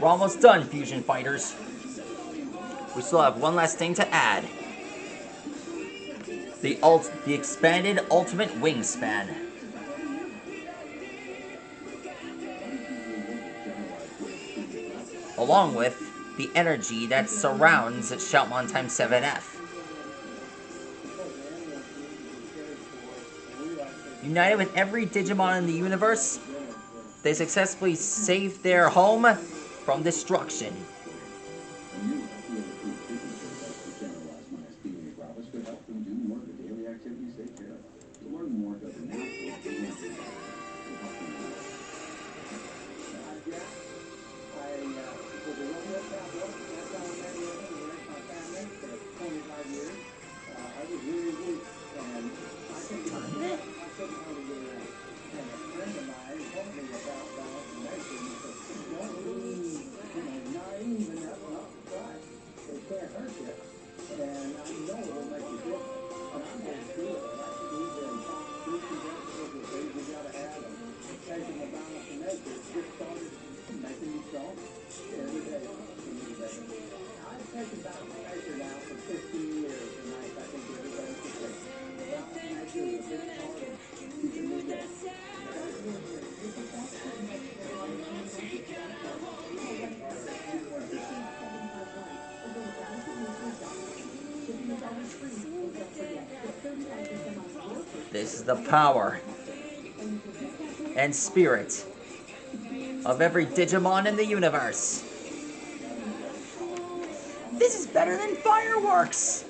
We're almost done, Fusion Fighters. We still have one last thing to add. The expanded ultimate wingspan. Along with the energy that surrounds SHOUTMON times 7F. United with every Digimon in the universe, they successfully saved their home from destruction. This is the power and spirit of every Digimon in the universe. This is better than fireworks!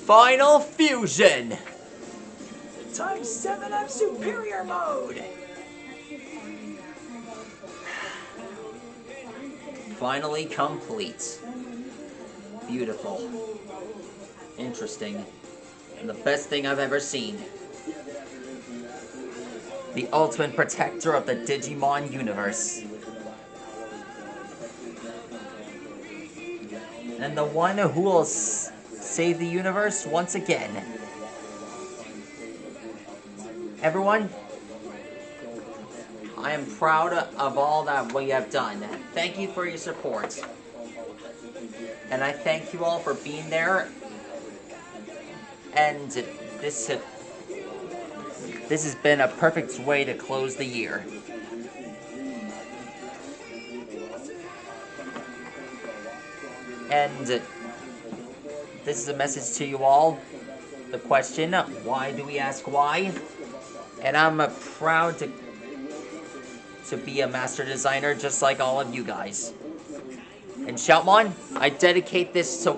Final Fusion! Times 7F Superior Mode! Finally complete. Beautiful. Interesting. And the best thing I've ever seen. The ultimate protector of the Digimon universe. And the one who will save the universe once again. Everyone, I am proud of all that we have done. Thank you for your support. And I thank you all for being there. And this has been a perfect way to close the year. And this is a message to you all. The question, why do we ask why? And I'm proud to be a master designer just like all of you guys. And SHOUTMON, I dedicate this to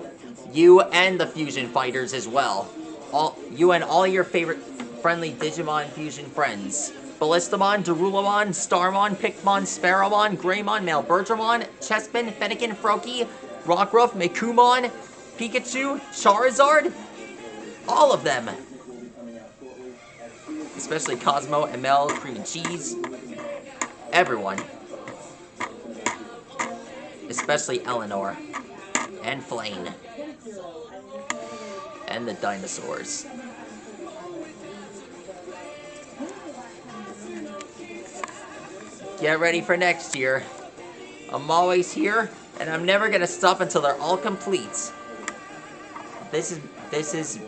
you and the Fusion Fighters as well. You and all your favorite friendly Digimon Fusion friends. Ballistamon, Darulamon, Starmon, Picmon, Sparrowmon, Greymon, Malbertramon, Chespin, Fennekin, Froakie, Rockruff, Mekumon, Pikachu, Charizard, all of them. Especially Cosmo, ML, Cream and Cheese, everyone. Especially Eleanor, and Flame, and the dinosaurs. Get ready for next year. I'm always here, and I'm never gonna stop until they're all complete. This is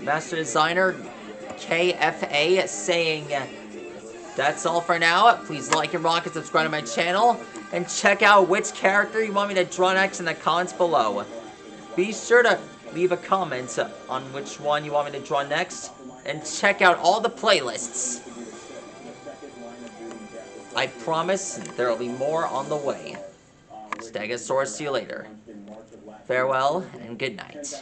Master Designer KFA saying That's all for now. Please like and rock and subscribe to my channel. And check out which character you want me to draw next in the comments below. Be sure to leave a comment on which one you want me to draw next. And check out all the playlists. I promise there will be more on the way. Stegosaurus, see you later. Farewell and good night.